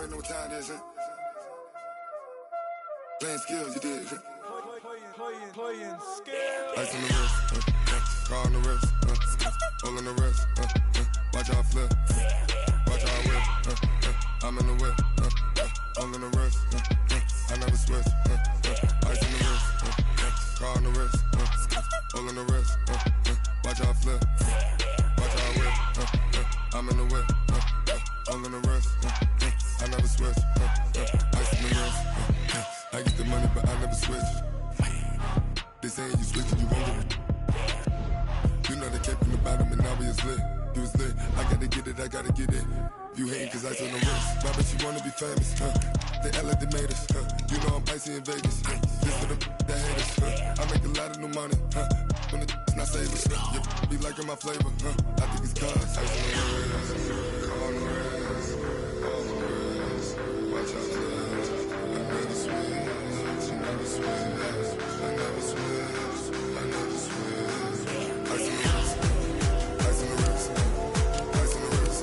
already know what time it is, huh? Playing skills, you did. Playing skills. Ice on the wrist, car on the wrist, hole in the wrist, watch how I flip, watch how I whip, I'm in the whip, hole in the wrist, I never switch, ice on the wrist, car on the wrist, hole in the wrist, watch how I flip, watch how I whip, I'm in the whip, hole in the wrist, I never switch, ice on the wrist, I get the money but I never switch. They saying you switch and you won't get it. You know they kept in the bottom and now we is lit. You was lit, I gotta get it, I gotta get it. You hating cause ice on the wrist. My bitch, you wanna be famous, They act like they made us, You know I'm icy in Vegas, This for them that hate us, I make a lot of new money, When it's not savers, be liking my flavor, I think it's cause ice on the wrist, on the wrist, on the wrist. Watch out, I never switch, I never switch. I never switch, I never switch. Ice on the wrist, ice on the wrist, ice on the wrist, ice on the wrist, ice on the wrist,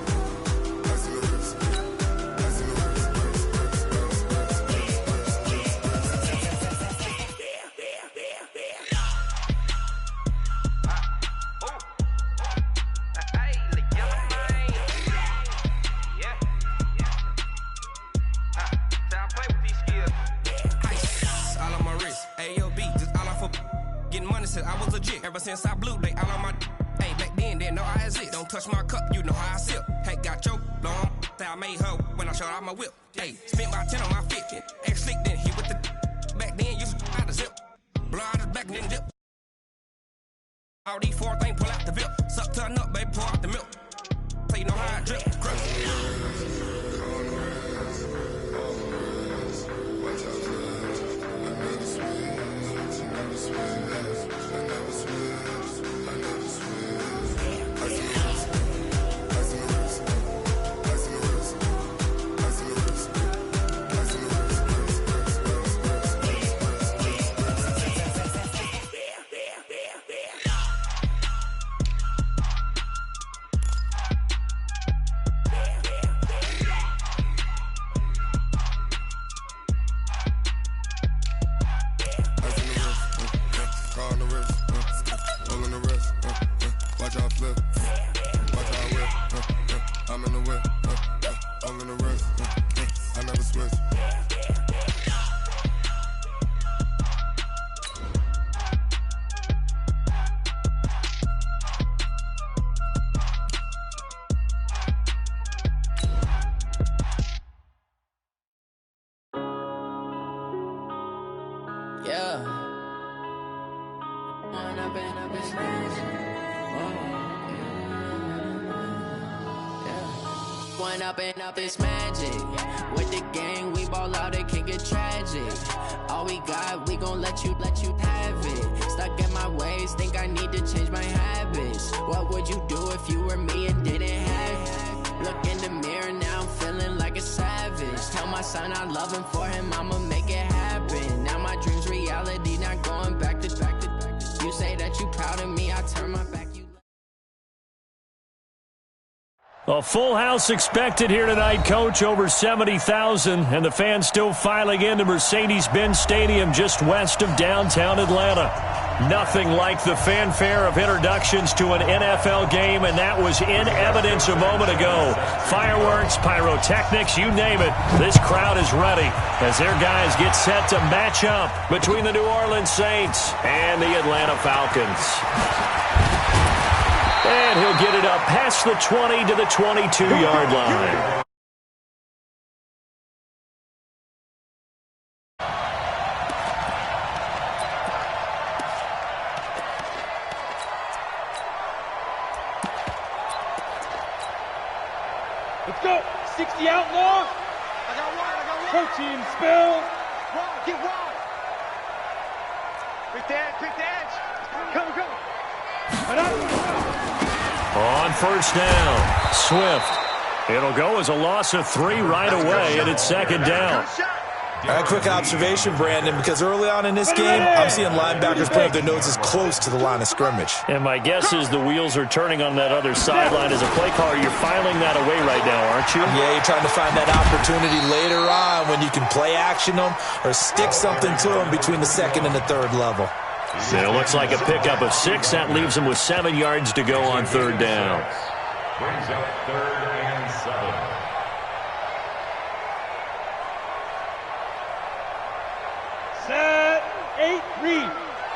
I was legit ever since I blew they all on my hey back then didn't know I exist. Don't touch my cup, you know how I sip. Hey, got your long that I made her when I showed out my whip. Hey, spent about 10 on my 50. Ex slick then hit with the back then used to out the zip. Blow out his back and then dip. All these four things pull out the VIP. Suck to a nut, baby, pour out the milk. So you know how I drip. Up this magic with the gang, we ball out, it can get tragic. All we got, we gon' let you have it. Stuck in my ways, think I need to change my habits. What would you do if you were me and didn't have it? Look in the mirror now, I'm feeling like a savage. Tell my son I love him, for him I'ma make it happen. Now my dreams reality, not going back to. You say that you proud of me, I turn my back. A full house expected here tonight, Coach, over 70,000, and the fans still filing into Mercedes-Benz Stadium just west of downtown Atlanta. Nothing like the fanfare of introductions to an NFL game, and that was in evidence a moment ago. Fireworks, pyrotechnics, you name it, this crowd is ready as their guys get set to match up between the New Orleans Saints and the Atlanta Falcons. And he'll get it up past the 20 to the 22-yard line. Let's go. 60 outlaw. I got one. Protein spill. Wide, get wide. Quick the edge. Come. On first down, Swift. It'll go as a loss of 3 right away, and it's second down. A quick observation, Brandon, because early on in this game, I'm seeing linebackers play with their noses close to the line of scrimmage. And my guess is the wheels are turning on that other sideline. As a play caller, you're filing that away right now, aren't you? Yeah, you're trying to find that opportunity later on when you can play action them or stick something to them between the second and the third level. And it looks like a pickup of 6. That leaves them with 7 yards to go on third down. Brings up 3rd and 7. Set, 8, read.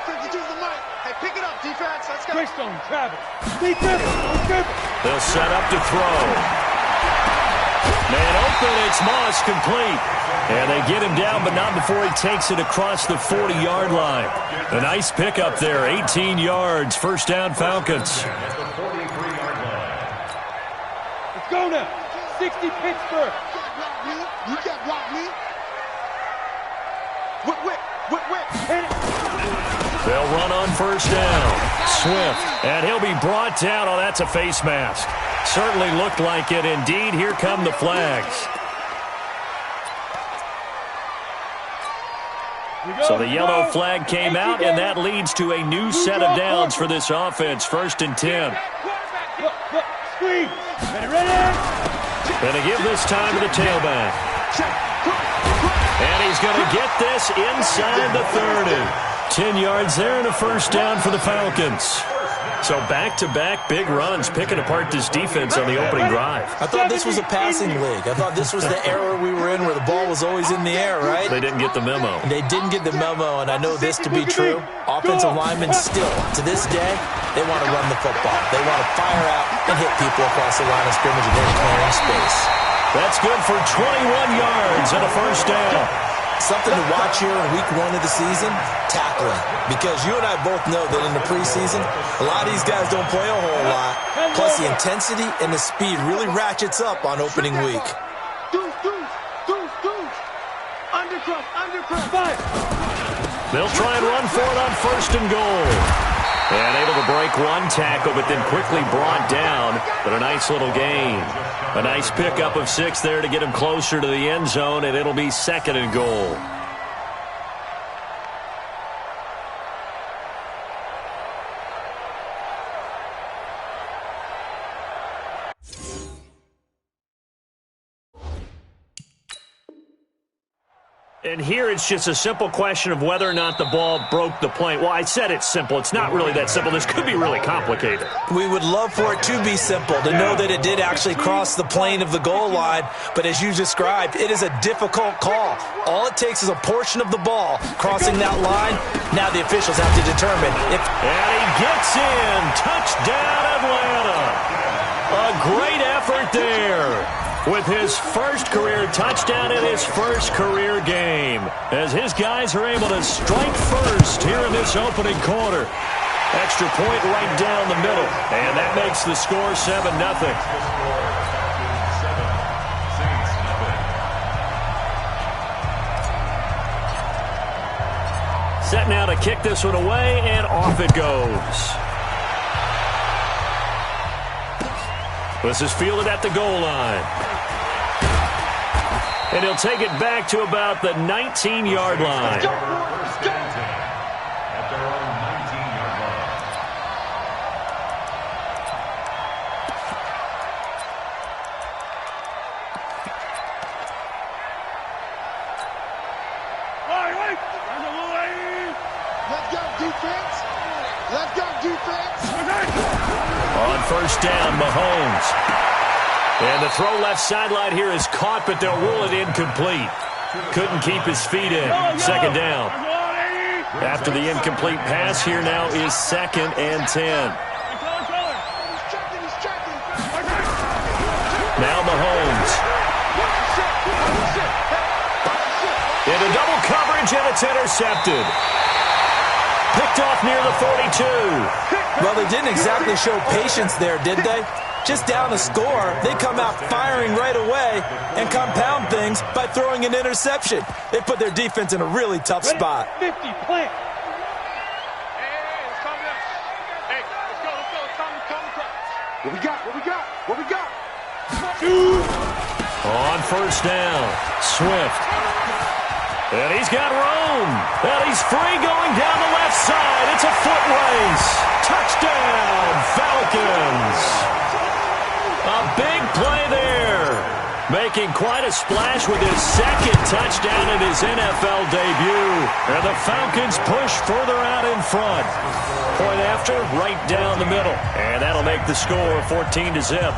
52's the mic. Hey, pick it up, defense. Let's go. Greystone, Travis. Stay dribble. They'll set up to throw. Man open, it's Moss, complete. And they get him down, but not before he takes it across the 40-yard line. A nice pickup there, 18 yards, first down Falcons. Let's go now. 60 Pittsburgh. You can't block me. Whip. Hit it. They'll run on first down. Swift, and he'll be brought down. Oh, that's a face mask. Certainly looked like it. Indeed, here come the flags. So the yellow flag came out, and that leads to a new set of downs for this offense. 1st and 10. Screen. Ready. Going to give this time to the tailback. And he's going to get this inside the 30. 10 yards there and a first down for the Falcons. So back-to-back big runs, picking apart this defense on the opening drive. I thought this was a passing league. I thought this was the era we were in where the ball was always in the air, right? They didn't get the memo. They didn't get the memo, and I know this to be true. Offensive linemen still, to this day, they want to run the football. They want to fire out and hit people across the line of scrimmage and then clearing space. That's good for 21 yards and a first down. Something to watch here in week 1 of the season, tackling. Because you and I both know that in the preseason, a lot of these guys don't play a whole lot. Plus the intensity and the speed really ratchets up on opening week. Deuce. Undercross. They'll try and run for it on 1st and goal. And able to break one tackle, but then quickly brought down. But a nice little gain. A nice pickup of 6 there to get him closer to the end zone, and it'll be 2nd and goal. And here it's just a simple question of whether or not the ball broke the plane. Well, I said it's simple. It's not really that simple. This could be really complicated. We would love for it to be simple, to know that it did actually cross the plane of the goal line. But as you described, it is a difficult call. All it takes is a portion of the ball crossing that line. Now the officials have to determine if... And he gets in. Touchdown, Atlanta. A great effort there, with his first career touchdown in his first career game, as his guys are able to strike first here in this opening quarter. Extra point right down the middle, and that makes the score 7-0. Set now to kick this one away, and off it goes. This is fielded at the goal line. And he'll take it back to about the 19-yard line. At their own 19-yard line. Let's go, defense. On first down, Mahomes. And the throw left sideline here is caught, but they'll rule it incomplete. Couldn't keep his feet in. 2nd down. After the incomplete pass, here now is 2nd and 10. Now Mahomes. Into double coverage, and it's intercepted. Picked off near the 42. Well, they didn't exactly show patience there, did they? Just down a score, they come out firing right away and compound things by throwing an interception. They put their defense in a really tough spot. 50, plant. What we got? On first down, Swift. And he's got room. And he's free going down the left side. It's a foot race. Touchdown, Falcons. A big play there. Making quite a splash with his second touchdown in his NFL debut. And the Falcons push further out in front. Point after, right down the middle. And that'll make the score 14-0.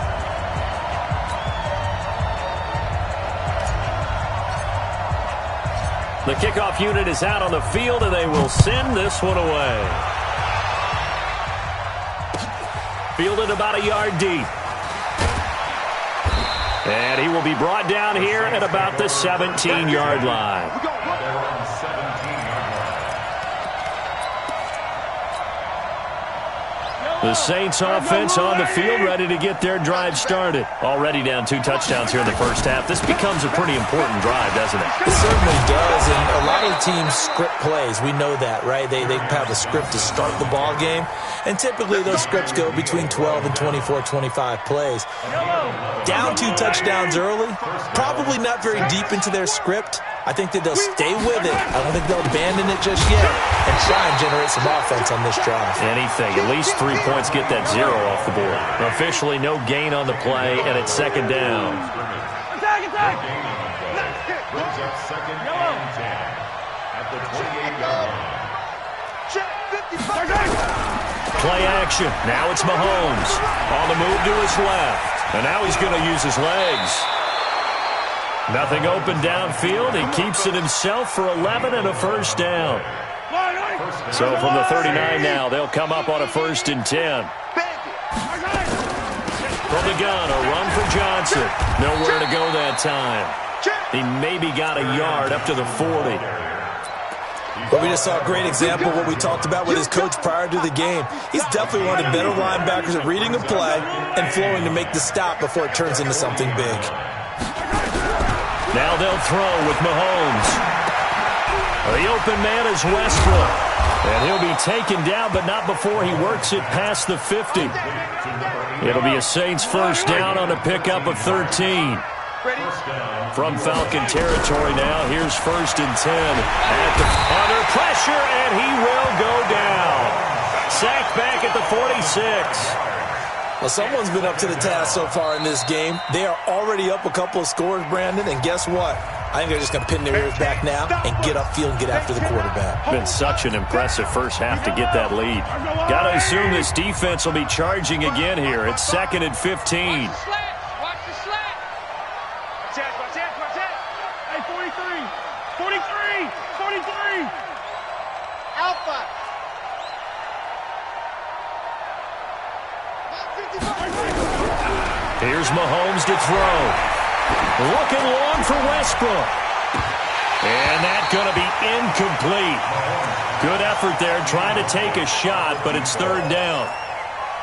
The kickoff unit is out on the field, and they will send this one away. Fielded about a yard deep. And he will be brought down here at about the 17-yard line. The Saints offense on the field, ready to get their drive started. Already down 2 touchdowns here in the first half. This becomes a pretty important drive, doesn't it? It certainly does, and a lot of teams script plays. We know that, right? They have a script to start the ball game, and typically those scripts go between 12 and 24, 25 plays. Down 2 touchdowns early, probably not very deep into their script. I think that they'll stay with it. I don't think they'll abandon it just yet and try and generate some offense on this drive. Anything. At least 3 points, get that 0 off the board. Officially no gain on the play, and it's second down. Attack, attack! Brings up second and 10 at the 28-yard line. Play action. Now it's Mahomes. On the move to his left. And now he's going to use his legs. Nothing open downfield. He keeps it himself for 11 and a first down. So from the 39 now, they'll come up on a 1st and 10. From the gun, a run for Johnson. Nowhere to go that time. He maybe got a yard up to the 40. But we just saw a great example of what we talked about with his coach prior to the game. He's definitely one of the better linebackers at reading a play and flowing to make the stop before it turns into something big. Now they'll throw with Mahomes. The open man is Westbrook. And he'll be taken down, but not before he works it past the 50. It'll be a Saints first down on a pickup of 13. From Falcon territory now, here's 1st and 10. Under pressure, and he will go down. Sacked back at the 46. Well, someone's been up to the task so far in this game. They are already up a couple of scores, Brandon, and guess what? I think they're just going to pin their ears back now and get upfield and get after the quarterback. Been such an impressive first half to get that lead. Got to assume this defense will be charging again here. It's 2nd and 15. Watch the slat. Watch it. Hey, 43. Alpha. Here's Mahomes to throw. Looking long for Westbrook. And that's going to be incomplete. Good effort there trying to take a shot, but it's 3rd down.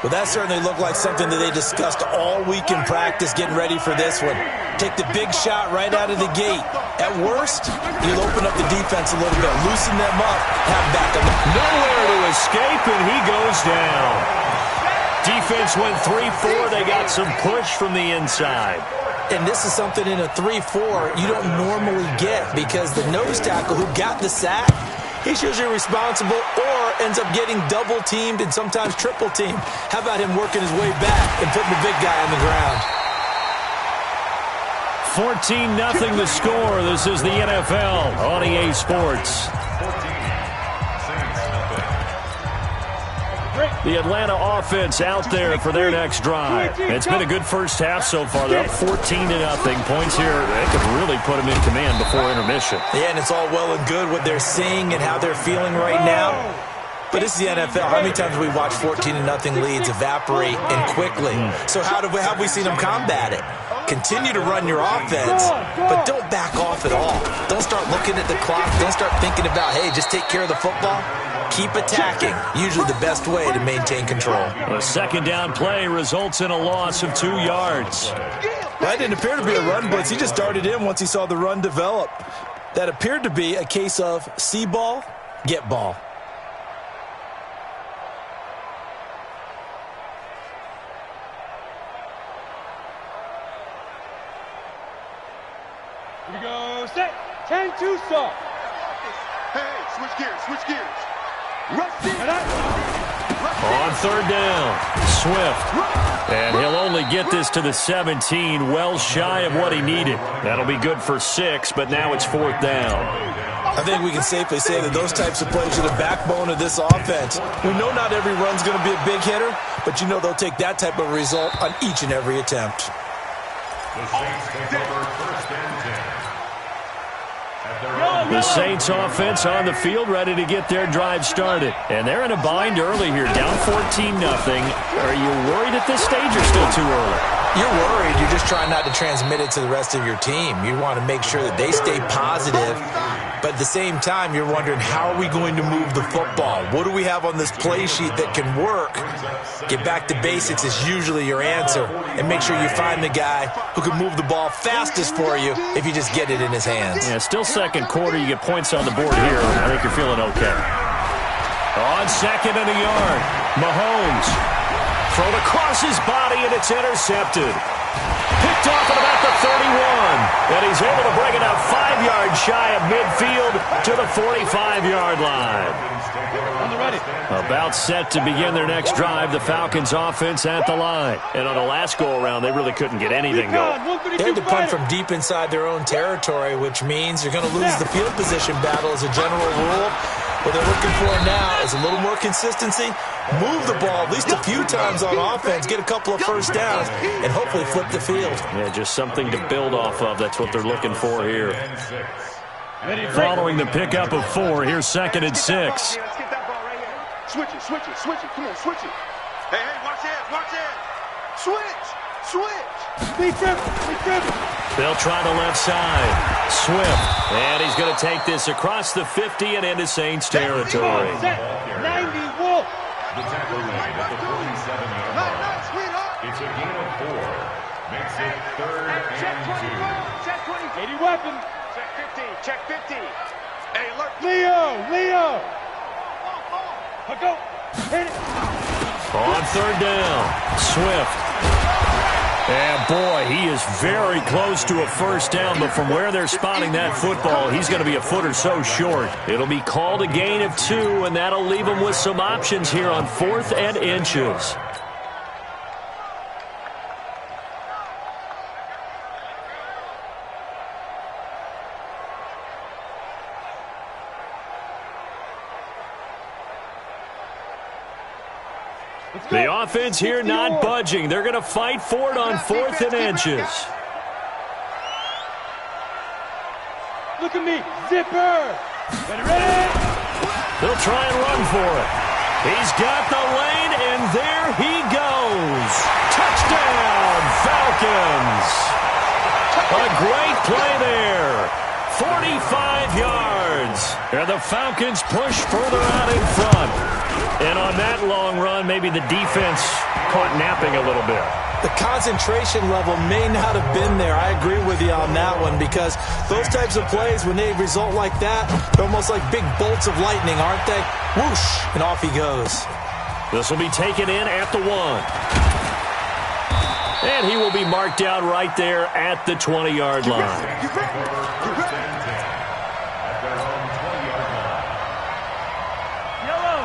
Well, that certainly looked like something that they discussed all week in practice getting ready for this one. Take the big shot right out of the gate. At worst, you'll open up the defense a little bit, loosen them up, have backup. Nowhere to escape, and he goes down. Defense went 3-4. They got some push from the inside. And this is something in a 3-4 you don't normally get because the nose tackle who got the sack, he's usually responsible or ends up getting double-teamed and sometimes triple-teamed. How about him working his way back and putting the big guy on the ground? 14-0 the score. This is the NFL on EA Sports. The Atlanta offense out there for their next drive. It's been a good first half so far. They're up 14-0. Points here, they could really put them in command before intermission. Yeah, and it's all well and good what they're seeing and how they're feeling right now. But it's the NFL. How many times have we watched 14-0 leads evaporate and quickly? So how have we seen them combat it? Continue to run your offense, but don't back off at all. Don't start looking at the clock. Don't start thinking about, hey, just take care of the football. Keep attacking. Usually the best way to maintain control. A 2nd down play results in a loss of 2 yards. That didn't appear to be a run blitz. He just darted in once he saw the run develop. That appeared to be a case of see ball, get ball. Here we go. Set. 10-2 stop. Hey, switch gears, switch gears. Rush in. On third down, Swift. And he'll only get this to the 17, well shy of what he needed. That'll be good for 6, but now it's 4th down. I think we can safely say that those types of plays are the backbone of this offense. We know not every run's going to be a big hitter, but you know they'll take that type of result on each and every attempt. The Saints take over 1st and 10. The Saints offense on the field, ready to get their drive started. And they're in a bind early here, down 14-0. Are you worried at this stage or still too early? You're worried. You're just trying not to transmit it to the rest of your team. You want to make sure that they stay positive. But at the same time, you're wondering, how are we going to move the football? What do we have on this play sheet that can work? Get back to basics is usually your answer. And make sure you find the guy who can move the ball fastest for you if you just get it in his hands. Yeah, still second quarter. You get points on the board here. I think you're feeling okay. On 2nd and a yard, Mahomes. Thrown across his body, and it's intercepted. Picked off at about the 31. And he's able to bring it out 5 yards shy of midfield to the 45-yard line. On the ready. About set to begin their next drive, the Falcons offense at the line. And on the last go-around, they really couldn't get anything going. They had to punt from deep inside their own territory, which means you're going to lose the field position battle as a general rule. What they're looking for now is a little more consistency, move the ball at least a few times on offense, get a couple of first downs, and hopefully flip the field. Yeah, just something to build off of. That's what they're looking for here. Following the pickup of 4, here's 2nd and 6. Let's get that ball right here. Switch it, switch it, switch it. Come on, switch it. Hey, watch it, watch it. Switch, switch. They'll try the left side. Swift. And he's going to take this across the 50 and into Saints territory. 90 Wolf. The tackle made at the 47-yard line. It's a gain of 4. Makes it 3rd and 2. Check 20. 80 weapon. Check 50, check 50. Hey, look. Leo. Go. Hit it. On 3rd down, Swift. And boy, he is very close to a first down, but from where they're spotting that football, he's going to be a foot or so short. It'll be called a gain of 2, and that'll leave him with some options here on 4th and inches. The offense here not budging. They're going to fight for it on 4th and inches. Look at me. Zipper. Ready? They'll try and run for it. He's got the lane, and there he goes. Touchdown, Falcons. A great play there. 45 yards. And the Falcons push further out in front. And on that long run, maybe the defense caught napping a little bit. The concentration level may not have been there. I agree with you on that one, because those types of plays, when they result like that, they're almost like big bolts of lightning, aren't they? Whoosh, and off he goes. This will be taken in at the 1. And he will be marked out right there at the 20-yard line.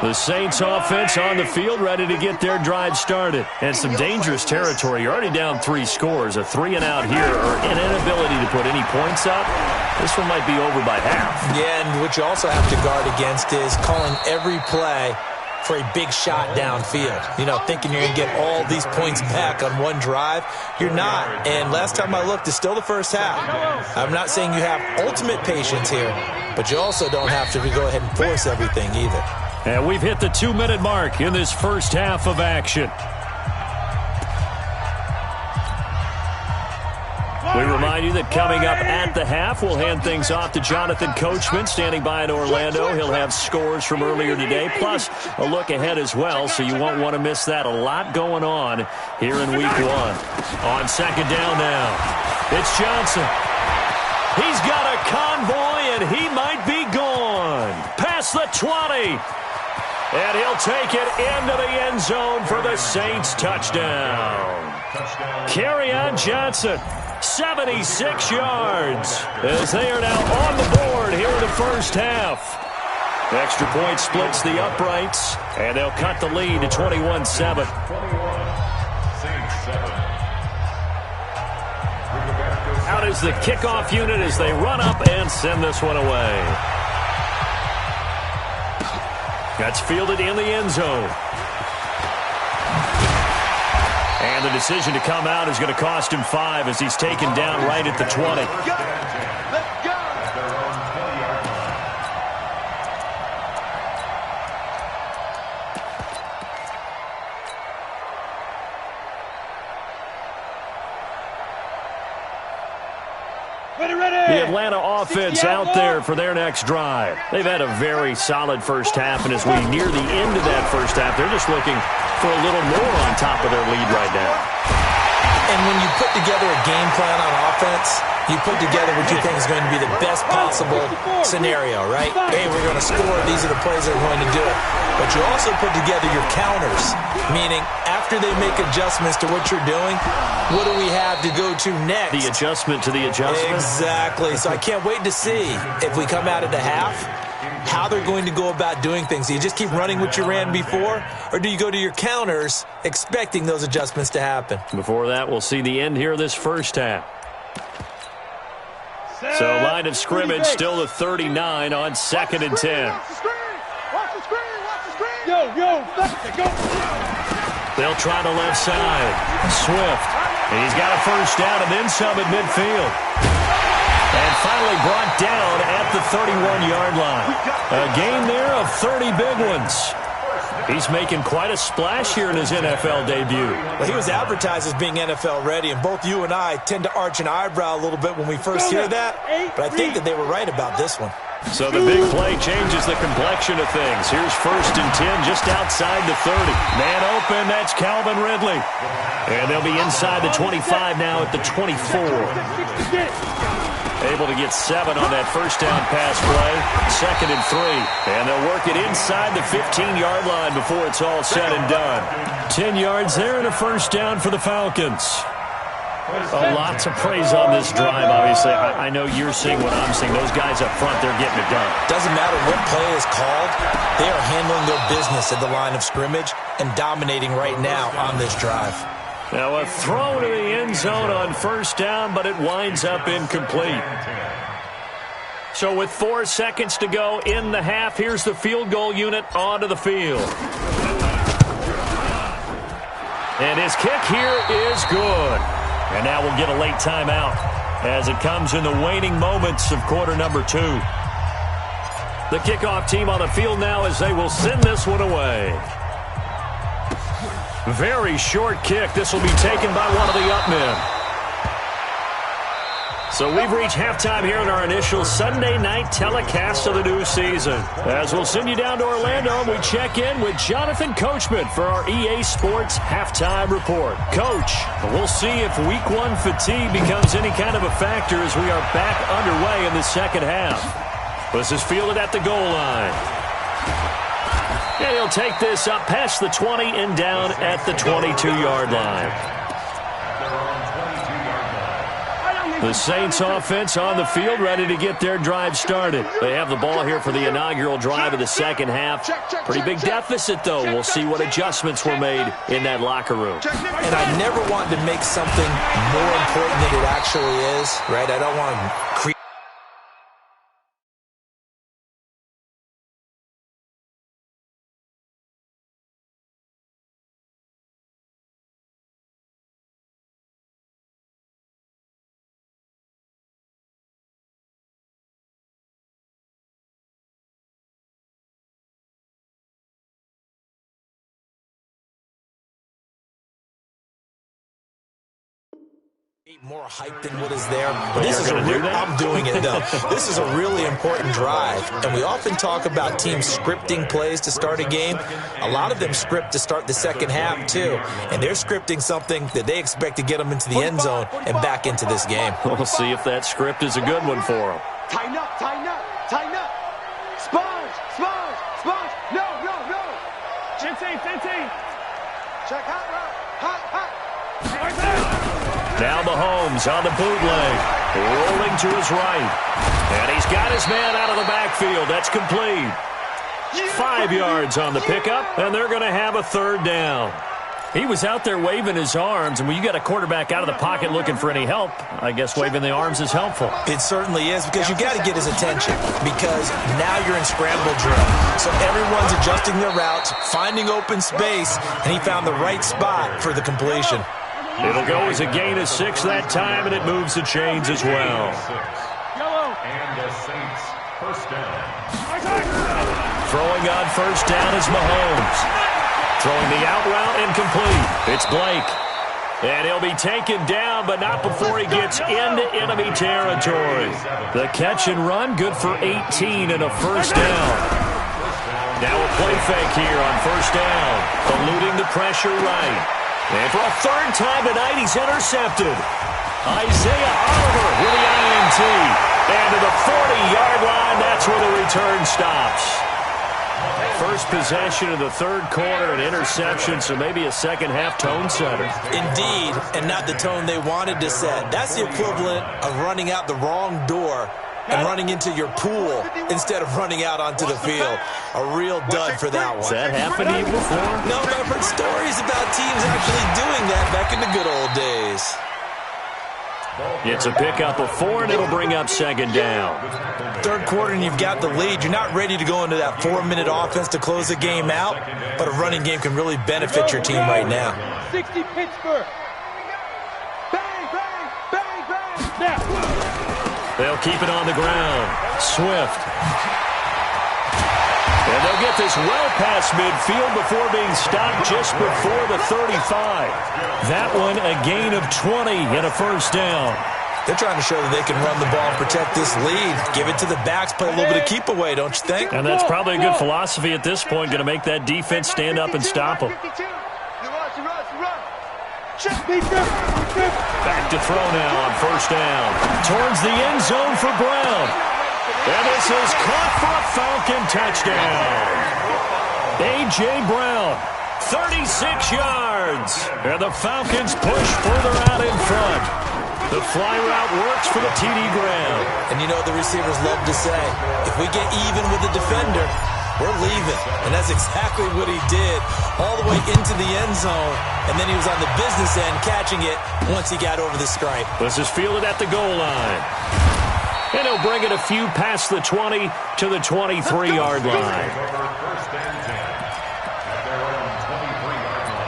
The Saints offense on the field, ready to get their drive started. And some dangerous territory. You're already down 3 scores. A 3-and-out here, or an inability to put any points up. This one might be over by half. Yeah, and what you also have to guard against is calling every play for a big shot downfield. You know, thinking you're going to get all these points back on one drive. You're not. And last time I looked, it's still the first half. I'm not saying you have ultimate patience here, but you also don't have to go ahead and force everything either. And we've hit the 2-minute mark in this first half of action. We remind you that coming up at the half, we'll hand things off to Jonathan Coachman, standing by in Orlando. He'll have scores from earlier today, plus a look ahead as well, so you won't want to miss that. A lot going on here in Week 1. On 2nd down now, it's Johnson. He's got a convoy, and he might be gone. Past the 20. And he'll take it into the end zone for the Saints touchdown. Kerryon Johnson, 76 yards, as they are now on the board here in the first half. Extra point splits the uprights, and they'll cut the lead to 21-7. Out is the kickoff unit as they run up and send this one away. That's fielded in the end zone. And the decision to come out is going to cost him 5 as he's taken down right at the 20. Let's go. The Atlanta offense out there for their next drive. They've had a very solid first half, and as we near the end of that first half, they're just looking for a little more on top of their lead right now. And when you put together a game plan on offense, you put together what you think is going to be the best possible scenario, right? Hey, we're going to score. These are the plays that are going to do it. But you also put together your counters, meaning after they make adjustments to what you're doing, what do we have to go to next? The adjustment to the adjustment. Exactly. So I can't wait to see if we come out of the half, how they're going to go about doing things. Do you just keep running what you ran before, or do you go to your counters expecting those adjustments to happen? Before that, we'll see the end here of this first half. So line of scrimmage still at 39 on 2nd and 10. Watch the screen. Watch the screen. Watch the screen. Go. They'll try the left side. Swift. And he's got a first down and then some at midfield. And finally brought down at the 31-yard line. A gain there of 30 big ones. He's making quite a splash here in his NFL debut. Well, he was advertised as being NFL ready, and both you and I tend to arch an eyebrow a little bit when we first hear that, but I think that they were right about this one. So the big play changes the complexion of things. Here's 1st and 10 just outside the 30. Man open, that's Calvin Ridley. And they'll be inside the 25 now at the 24. Able to get 7 on that first down pass play. 2nd and 3. And they'll work it inside the 15-yard line before it's all said and done. 10 yards there and a first down for the Falcons. Lots of praise on this drive, obviously. I know you're seeing what I'm seeing. Those guys up front, they're getting it done. Doesn't matter what play is called. They are handling their business at the line of scrimmage and dominating right now on this drive. Now a throw to the end zone on first down, but it winds up incomplete. So with 4 seconds to go in the half, here's the field goal unit onto the field. And his kick here is good. And now we'll get a late timeout as it comes in the waning moments of quarter number 2. The kickoff team on the field now as they will send this one away. Very short kick. This will be taken by one of the up men. So we've reached halftime here in our initial Sunday night telecast of the new season. As we'll send you down to Orlando, and we check in with Jonathan Coachman for our EA Sports Halftime Report. Coach, we'll see if Week 1 fatigue becomes any kind of a factor as we are back underway in the second half. This is fielded at the goal line. And he'll take this up past the 20 and down at the 22-yard line. The Saints offense on the field ready to get their drive started. They have the ball here for the inaugural drive of the second half. Pretty big deficit, though. We'll see what adjustments were made in that locker room. And I never want to make something more important than it actually is, right? I don't want to create. More hype than what is there. But this is I'm doing it though. This is a really important drive, and we often talk about teams scripting plays to start a game. A lot of them script to start the second half too, and they're scripting something that they expect to get them into the end zone and back into this game. We'll see if that script is a good one for them. Tighten up, tighten up, tighten up. Sponge, sponge, sponge. No. Cincy. Check hot route. Hot. Now Mahomes on the bootleg, rolling to his right. And he's got his man out of the backfield. That's complete. 5 yards on the pickup, and they're going to have a third down. He was out there waving his arms, and when you got a quarterback out of the pocket looking for any help, I guess waving the arms is helpful. It certainly is, because you got to get his attention, because now you're in scramble drill. So everyone's adjusting their routes, finding open space, and he found the right spot for the completion. It'll go as a gain of 6 that time, and it moves the chains as well. And the Saints, first down. Throwing on first down is Mahomes. Throwing the out route incomplete. It's Blake. And he'll be taken down, but not before he gets into enemy territory. The catch and run, good for 18 and a first down. Now a play fake here on first down. Eluding the pressure right. And for a third time tonight, he's intercepted. Isaiah Oliver with the INT. And to the 40-yard line, that's where the return stops. First possession of the third quarter, an interception, so maybe a second-half tone setter. Indeed, and not the tone they wanted to set. That's the equivalent of running out the wrong door and running into your pool instead of running out onto the field. A real dud for that one. Has that happened to you before? No, but I've heard stories about teams actually doing that back in the good old days. It's a pickup of 4, and it'll bring up second down. Third quarter, and you've got the lead. You're not ready to go into that 4-minute offense to close the game out, but a running game can really benefit your team right now. 60 Pittsburgh. Bang, bang, bang, bang. Now. They'll keep it on the ground. Swift. And they'll get this well past midfield before being stopped just before the 35. That one a gain of 20 and a first down. They're trying to show that they can run the ball and protect this lead. Give it to the backs, play a little bit of keep away, don't you think? And that's probably a good philosophy at this point, going to make that defense stand up and stop them. Back to throw now on first down. Towards the end zone for Brown. And this is caught for a Falcon touchdown. A.J. Brown, 36 yards. And the Falcons push further out in front. The fly route works for the TD Graham. And you know the receivers love to say, if we get even with the defender, we're leaving. And that's exactly what he did, all the way into the end zone. And then he was on the business end catching it once he got over the stripe. This is fielded at the goal line. And he'll bring it a few past the 20 to the 23-yard line. First and 10 at their own 23-yard line.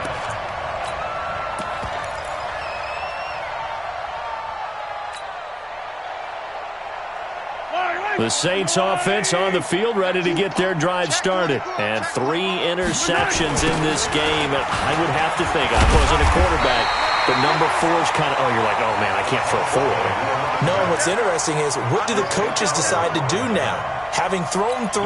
The Saints offense on the field, ready to get their drive started. And 3 interceptions in this game. I would have to think, I wasn't a quarterback, but number 4 is kind of, you're like, oh, man, I can't throw 4. No, what's interesting is, what do the coaches decide to do now? Having thrown 3,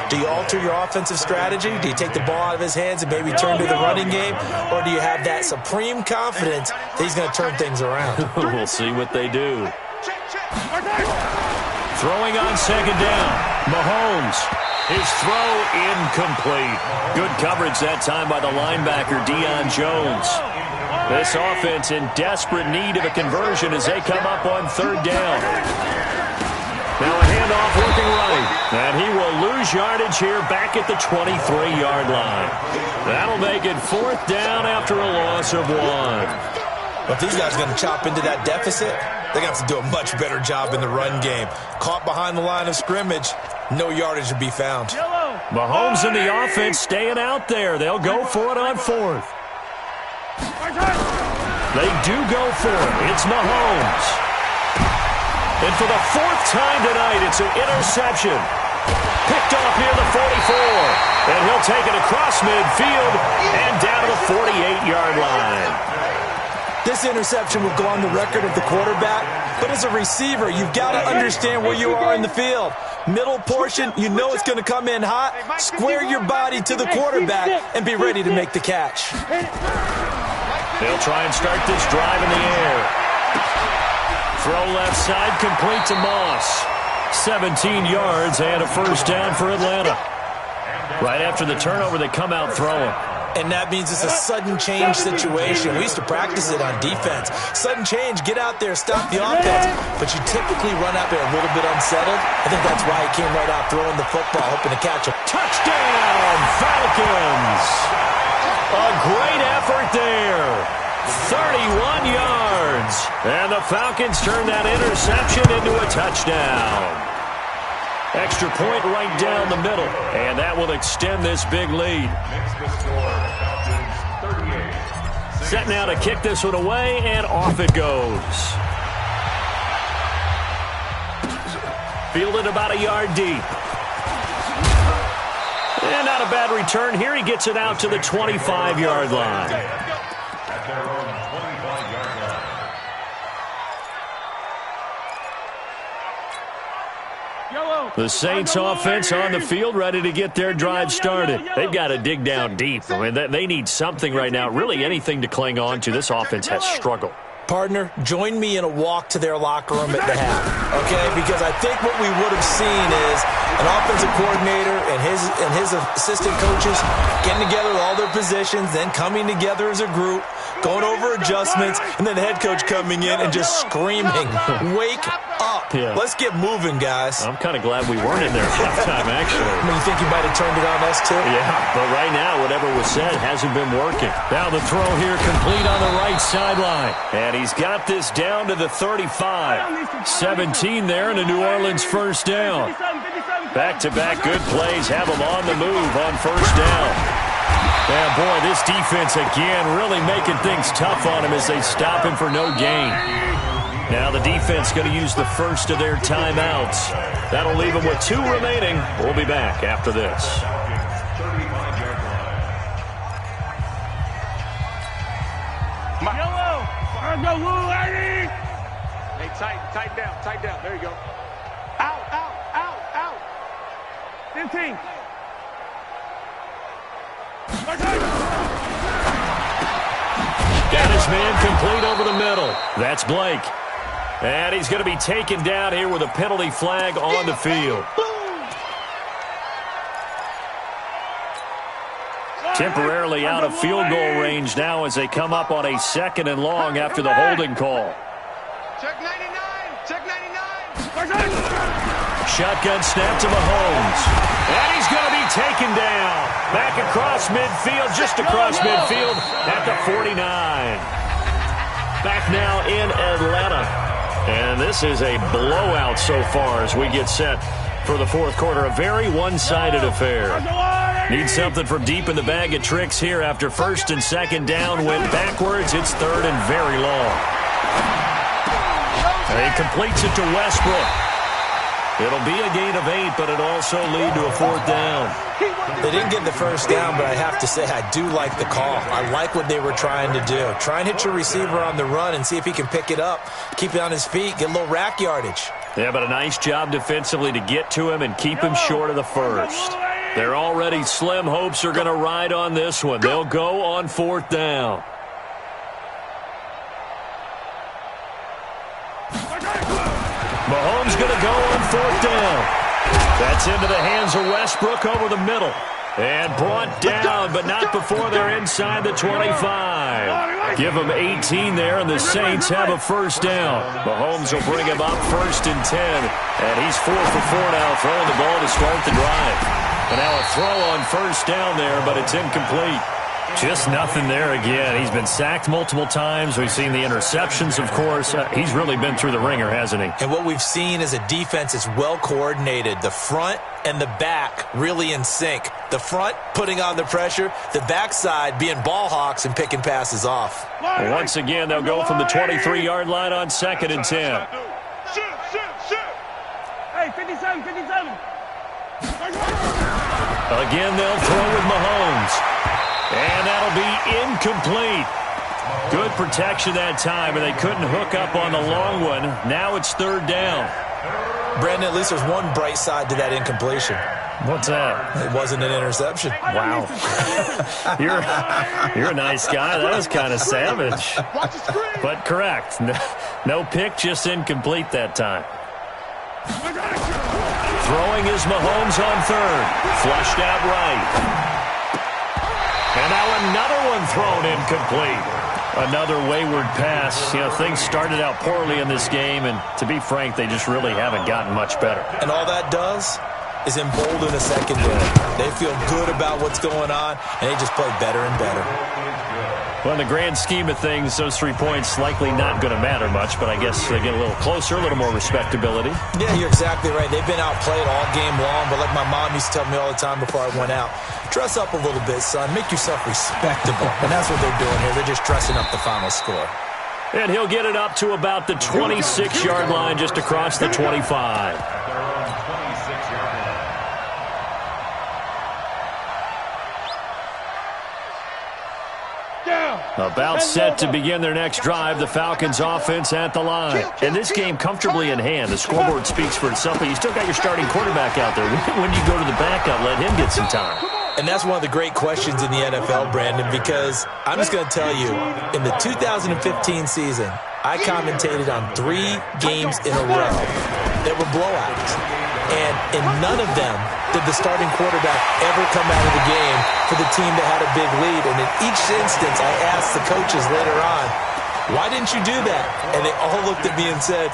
do you alter your offensive strategy? Do you take the ball out of his hands and maybe turn to the running game? Or do you have that supreme confidence that he's going to turn things around? We'll see what they do. Throwing on second down. Mahomes. His throw incomplete. Good coverage that time by the linebacker, Deion Jones. This offense in desperate need of a conversion as they come up on third down. Now a handoff working right. And he will lose yardage here back at the 23-yard line. That'll make it 4th down after a loss of 1. If these guys are going to chop into that deficit, they're going to have to do a much better job in the run game. Caught behind the line of scrimmage, no yardage to be found. Mahomes and the offense staying out there. They'll go for it on 4th. They do go for it. It's Mahomes. And for the 4th time tonight, it's an interception. Picked off near the 44. And he'll take it across midfield and down to the 48-yard line. This interception will go on the record of the quarterback, but as a receiver, you've got to understand where you are in the field. Middle portion, you know it's going to come in hot. Square your body to the quarterback and be ready to make the catch. They'll try and start this drive in the air. Throw left side, complete to Moss. 17 yards and a first down for Atlanta. Right after the turnover, they come out throwing. And that means it's a sudden change situation. We used to practice it on defense. Sudden change, get out there, stop the offense. But you typically run out there a little bit unsettled. I think that's why he came right out throwing the football, hoping to catch him. Touchdown, Falcons! A great effort there. 31 yards. And the Falcons turn that interception into a touchdown. Extra point right down the middle. And that will extend this big lead. Set now to kick this one away, and off it goes. Fielded about a yard deep. And not a bad return here. He gets it out to the 25-yard line. The Saints offense on the field, ready to get their drive started. They've got to dig down deep. I mean, they need something right now, really anything to cling on to. This offense has struggled. Partner, join me in a walk to their locker room at the half, okay? Because I think what we would have seen is an offensive coordinator and his assistant coaches getting together with all their positions, then coming together as a group, going over adjustments, and then the head coach coming in and just screaming, wake up. Yeah. Let's get moving, guys. I'm kind of glad we weren't in there at halftime, actually. I mean, you think you might have turned it on us, too? Yeah, but right now, whatever was said hasn't been working. Now the throw here complete on the right sideline. And he's got this down to the 35. 17 there and a New Orleans first down. Back-to-back good plays have him on the move on first down. And, boy, this defense again really making things tough on him as they stop him for no gain. Now the defense going to use the first of their timeouts. That'll leave them with 2 remaining. We'll be back after this. Hey, tighten down. There you go. Out. 15. Got his man complete over the middle. That's Blake. And he's going to be taken down here with a penalty flag on the field. Temporarily out of field goal range now as they come up on a 2nd and long after the holding call. Check 99. Shotgun snap to Mahomes. And he's going to be taken down. Back across midfield, just across midfield at the 49. Back now in Atlanta. And this is a blowout so far as we get set for the fourth quarter. A very one-sided affair. Need something from deep in the bag of tricks here after 1st and 2nd down. Went backwards. It's 3rd and very long. And he completes it to Westbrook. It'll be a gain of 8, but it'll also lead to a 4th down. They didn't get the first down, but I have to say I do like the call. I like what they were trying to do. Try and hit your receiver on the run and see if he can pick it up. Keep it on his feet, get a little rack yardage. Yeah, but a nice job defensively to get to him and keep him short of the first. Their already slim hopes are going to ride on this one. They'll go on 4th down. Mahomes going to go on 4th down. That's into the hands of Westbrook over the middle. And brought down, but not before they're inside the 25. Give them 18 there, and the Saints have a first down. Mahomes will bring him up 1st and 10. And he's 4 for 4 now, throwing the ball to start the drive. And now a throw on first down there, but it's incomplete. Just nothing there again. He's been sacked multiple times. We've seen the interceptions, of course. He's really been through the ringer, hasn't he? And what we've seen is a defense that's well coordinated. The front and the back really in sync. The front putting on the pressure. The backside being ball hawks and picking passes off. Once again, they'll go from the 23-yard line on 2nd and 10. Shoot. Hey, 57. Again, they'll throw with Mahomes. And that'll be incomplete. Good protection that time, and they couldn't hook up on the long one. Now it's 3rd down. Brandon, at least there's one bright side to that incompletion. What's that? It wasn't an interception. Wow. You're a nice guy. That was kind of savage. But correct. No pick, just incomplete that time. Throwing is Mahomes on 3rd. Flushed out right. And now another one thrown incomplete. Another wayward pass. You know, things started out poorly in this game, and to be frank, they just really haven't gotten much better. And all that does is embolden a secondary. They feel good about what's going on, and they just play better and better. Well, in the grand scheme of things, those 3 points likely not going to matter much, but I guess they get a little closer, a little more respectability. Yeah, you're exactly right. They've been outplayed all game long, but like my mom used to tell me all the time before I went out, dress up a little bit, son. Make yourself respectable. And that's what they're doing here. They're just dressing up the final score. And he'll get it up to about the 26-yard line, just across the 25. About set to begin their next drive, the Falcons offense at the line. And this game comfortably in hand. The scoreboard speaks for itself, but you still got your starting quarterback out there. When you go to the backup, let him get some time. And that's one of the great questions in the NFL, Brandon, because I'm just going to tell you, in the 2015 season, I commentated on 3 games in a row that were blowouts. And in none of them did the starting quarterback ever come out of the game for the team that had a big lead. And in each instance, I asked the coaches later on, why didn't you do that? And they all looked at me and said,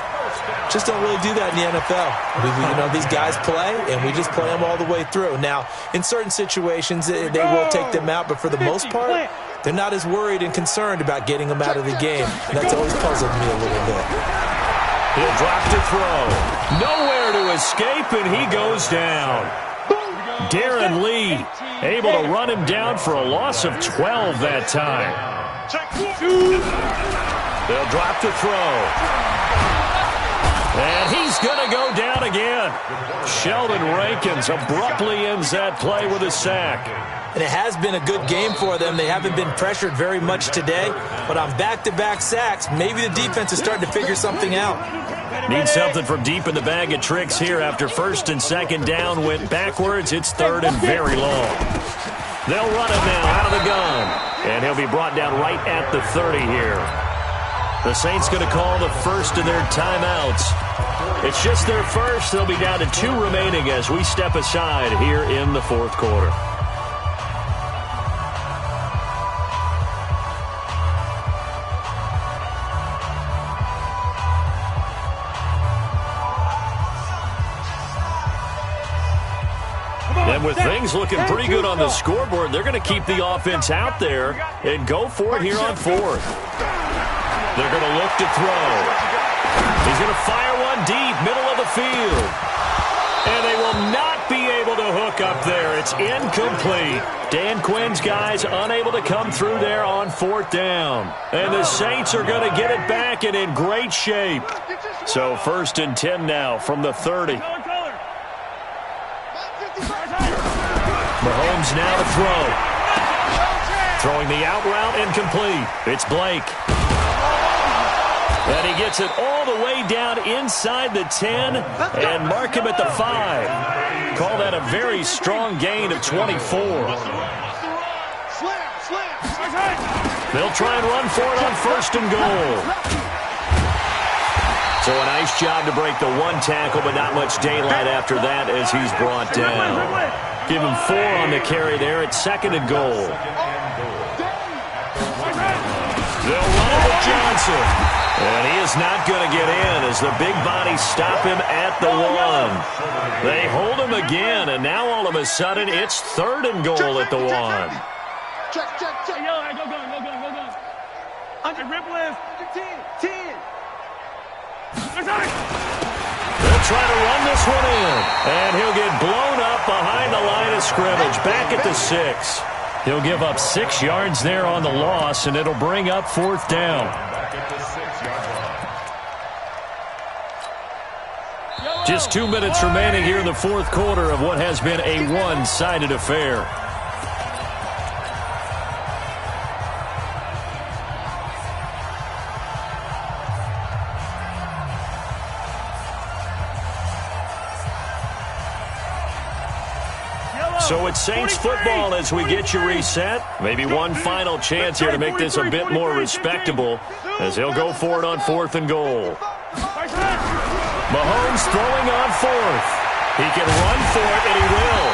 just don't really do that in the NFL. You know, these guys play, and we just play them all the way through. Now, in certain situations, they will take them out, but for the most part, they're not as worried and concerned about getting them out of the game. And that's always puzzled me a little bit. He'll drop to throw. Nowhere to escape, and he goes down. Darren Lee able to run him down for a loss of 12 that time. They'll drop to throw. And he's going to go down again. Sheldon Rankins abruptly ends that play with a sack. And it has been a good game for them. They haven't been pressured very much today, but on back-to-back sacks, maybe the defense is starting to figure something out. Need something from deep in the bag of tricks here. After first and second down went backwards, it's third and very long. They'll run it now out of the gun, and he'll be brought down right at the 30 here. The Saints going to call the first of their timeouts. It's just their first. They'll be down to 2 remaining as we step aside here in the fourth quarter. And with things looking pretty good on the scoreboard, they're going to keep the offense out there and go for it here on fourth. They're going to look to throw. He's going to fire one deep, middle of the field. And they will not be able to hook up there. It's incomplete. Dan Quinn's guys unable to come through there on fourth down. And the Saints are going to get it back and in great shape. So first and 10 now from the 30. Mahomes now to throw. Throwing the out route incomplete. It's Blake. And he gets it all the way down inside the 10 and mark him at the 5. Call that a very strong gain of 24. They'll try and run for it on first and goal. So a nice job to break the 1 tackle, but not much daylight after that as he's brought down. Give him 4 on the carry there. It's second and goal. They'll run it with Johnson. And he is not going to get in as the big bodies stop him at the 1. They hold him again, and now all of a sudden it's third and goal at the 1. Check. Go. Rip left. 10. They'll try to run this one in, and he'll get blown up behind the line of scrimmage, back at the 6. He'll give up 6 yards there on the loss, and it'll bring up fourth down. Just 2 minutes remaining here in the fourth quarter of what has been a one-sided affair. So it's Saints football as we get you reset. Maybe one final chance here to make this a bit more respectable as he'll go for it on fourth and goal. Mahomes throwing on fourth. He can run for it, and he will.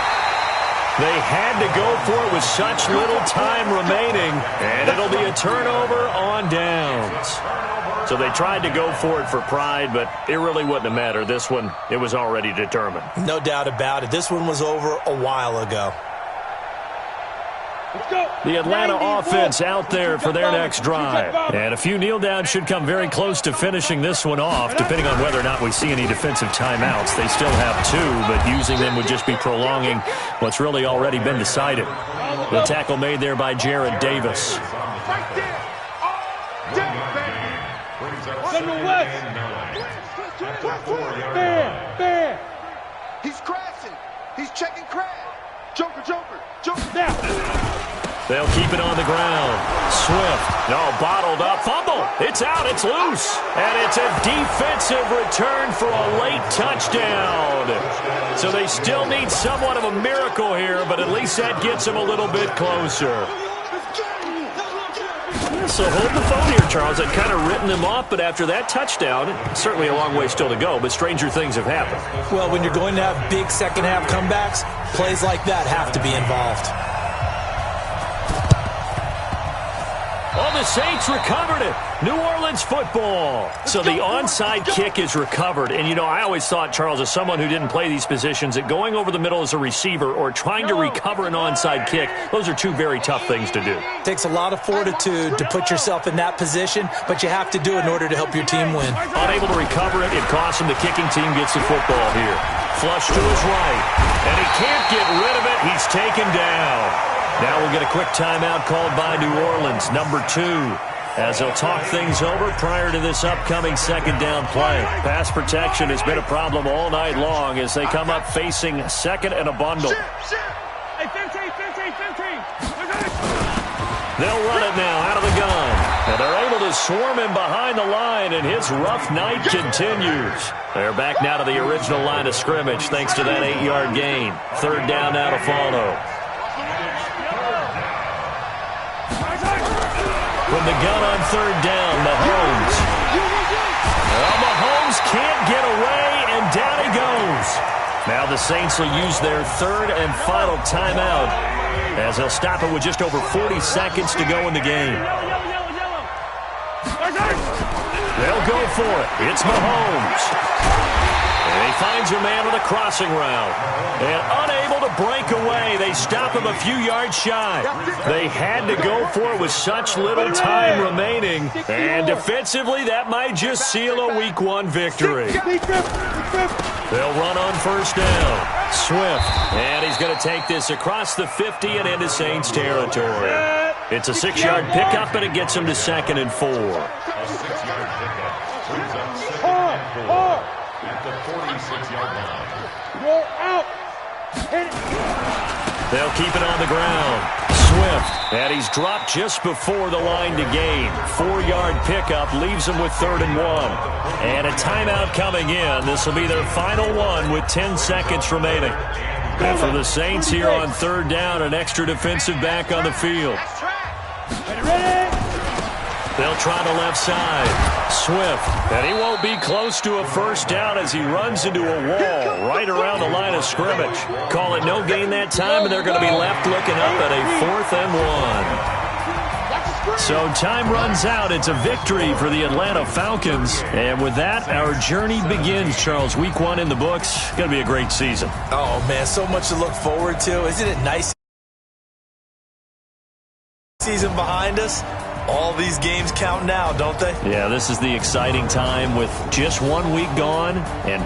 They had to go for it with such little time remaining, and it'll be a turnover on downs. So they tried to go for it for pride, but it really wouldn't have mattered. This one, it was already determined. No doubt about it. This one was over a while ago. The Atlanta offense out there for their next drive. And a few kneel downs should come very close to finishing this one off, depending on whether or not we see any defensive timeouts. They still have 2, but using them would just be prolonging what's really already been decided. The tackle made there by Jared Davis. Fair. He's crashing. He's checking crash. Joker. Now. They'll keep it on the ground. Swift. No, bottled up. Fumble. It's out. It's loose. And it's a defensive return for a late touchdown. So they still need somewhat of a miracle here, but at least that gets them a little bit closer. So hold the phone here, Charles. I've kind of written them off, but after that touchdown, certainly a long way still to go, but stranger things have happened. Well, when you're going to have big second-half comebacks, plays like that have to be involved. Oh, the Saints recovered it. New Orleans football. So the onside kick is recovered. And, you know, I always thought, Charles, as someone who didn't play these positions, that going over the middle as a receiver or trying to recover an onside kick, those are 2 very tough things to do. It takes a lot of fortitude to put yourself in that position, but you have to do it in order to help your team win. Unable to recover it, it costs him. The kicking team gets the football here. Flush to his right. And he can't get rid of it. He's taken down. Now we'll get a quick timeout called by New Orleans, number 2, as they'll talk things over prior to this upcoming second down play. Pass protection has been a problem all night long as they come up facing second and a bundle. Hey, 15. They'll run it now out of the gun. And they're able to swarm him behind the line, and his rough night continues. They're back now to the original line of scrimmage thanks to that 8-yard gain. Third down now to follow. From the gun on third down, Mahomes. Well, Mahomes can't get away, and down he goes. Now the Saints will use their third and final timeout as they'll stop it with just over 40 seconds to go in the game. They'll go for it. It's Mahomes. And he finds a man on a crossing route. And unable to break away, they stop him a few yards shy. They had to go for it with such little time remaining. And defensively, that might just seal a Week 1 victory. They'll run on first down. Swift. And he's going to take this across the 50 and into Saints territory. It's a 6-yard pickup, and it gets him to 2nd and 4. A 6-yard pickup brings up 2nd and 4 at the 46-yard line. Roll out. They'll keep it on the ground. Swift, and he's dropped just before the line to gain. 4-yard pickup leaves him with 3rd and 1. And a timeout coming in. This will be their final one with 10 seconds remaining. And for the Saints here on third down, an extra defensive back on the field. They'll try the left side. Swift, and he won't be close to a first down as he runs into a wall right around the line of scrimmage. Call it no gain that time, and they're going to be left looking up at a 4th and 1. So time runs out. It's a victory for the Atlanta Falcons. And with that, our journey begins, Charles. Week 1 in the books. Going to be a great season. Oh, man, so much to look forward to. Isn't it nice? Season behind us. All these games count now, don't they? Yeah, this is the exciting time with just 1 week gone and